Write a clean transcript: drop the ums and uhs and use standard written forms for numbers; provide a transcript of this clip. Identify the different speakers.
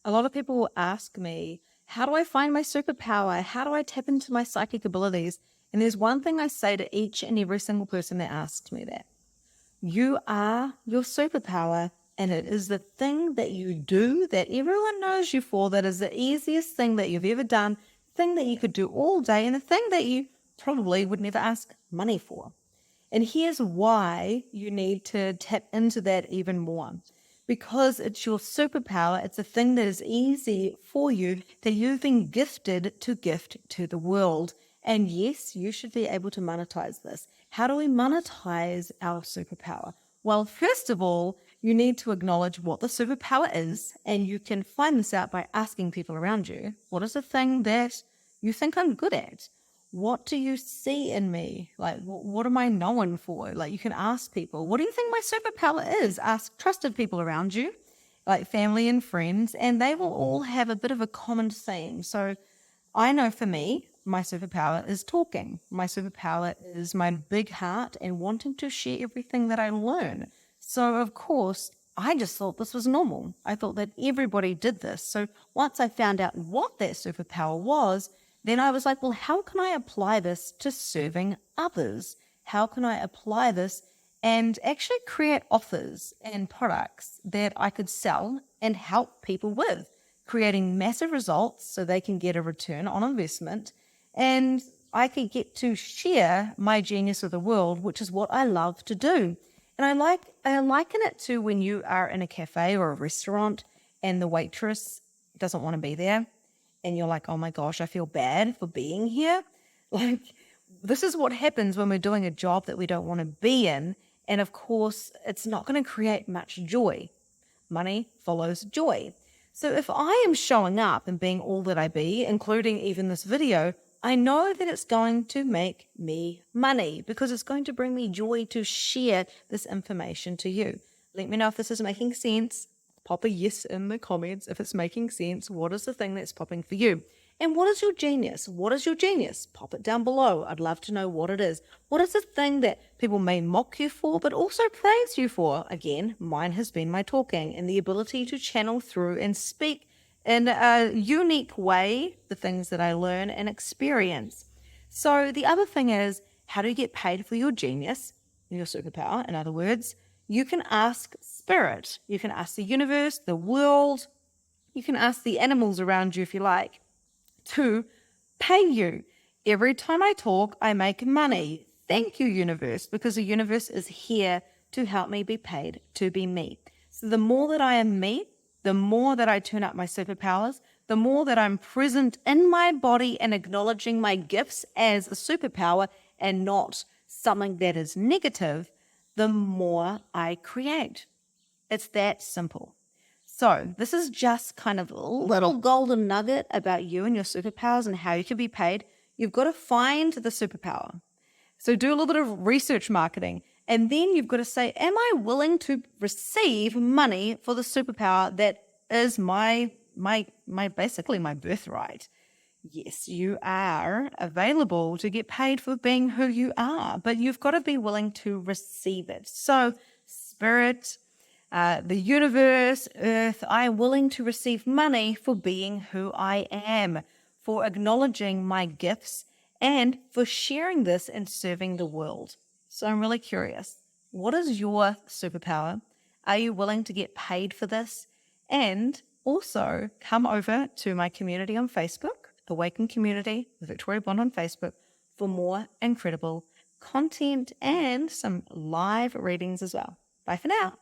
Speaker 1: A lot of people will ask me, how do I find my superpower? How do I tap into my psychic abilities? And there's one thing I say to each and every single person that asks me that. You are your superpower, and it is the thing that you do that everyone knows you for, that is the easiest thing that you've ever done, thing that you could do all day, and the thing that you probably would never ask money for. And here's why you need to tap into that even more. Because it's your superpower, it's a thing that is easy for you, that you've been gifted to gift to the world. And yes, you should be able to monetize this. How do we monetize our superpower? Well, first of all, you need to acknowledge what the superpower is, and you can find this out by asking people around you, what is the thing that you think I'm good at? What do you see in me? Like, what am I known for? Like, you can ask people, what do you think my superpower is? Ask trusted people around you, like family and friends, and they will all have a bit of a common theme. So I know for me, my superpower is talking. My superpower is my big heart and wanting to share everything that I learn. So, of course, I just thought this was normal. I thought that everybody did this. So once I found out what that superpower was, then I was like, well, how can I apply this to serving others? How can I apply this and actually create offers and products that I could sell and help people with, creating massive results so they can get a return on investment, and I could get to share my genius with the world, which is what I love to do. And I liken it to when you are in a cafe or a restaurant and the waitress doesn't want to be there, and you're like, oh my gosh, I feel bad for being here. Like, this is what happens when we're doing a job that we don't want to be in. And of course, it's not going to create much joy. Money follows joy. So if I am showing up and being all that I be, including even this video, I know that it's going to make me money because it's going to bring me joy to share this information to you. Let me know if this is making sense. Pop a yes in the comments if it's making sense. What is the thing that's popping for you? And what is your genius? What is your genius? Pop it down below. I'd love to know what it is. What is the thing that people may mock you for, but also praise you for? Again, mine has been my talking and the ability to channel through and speak in a unique way the things that I learn and experience. So the other thing is, how do you get paid for your genius, your superpower? In other words, you can ask spirit, you can ask the universe, the world, you can ask the animals around you if you like, to pay you. Every time I talk, I make money. Thank you, universe, because the universe is here to help me be paid to be me. So the more that I am me, the more that I turn up my superpowers, the more that I'm present in my body and acknowledging my gifts as a superpower and not something that is negative, the more I create. It's that simple. So this is just kind of a little golden nugget about you and your superpowers and how you can be paid. You've got to find the superpower. So do a little bit of research marketing. And then you've got to say, am I willing to receive money for the superpower that is my basically my birthright? Yes, you are available to get paid for being who you are, but you've got to be willing to receive it. So spirit, the universe, earth, I am willing to receive money for being who I am, for acknowledging my gifts, and for sharing this and serving the world. So I'm really curious. What is your superpower? Are you willing to get paid for this? And also come over to my community on Facebook, Awaken Community with Victoria Bond on Facebook, for more incredible content and some live readings as well. Bye for now.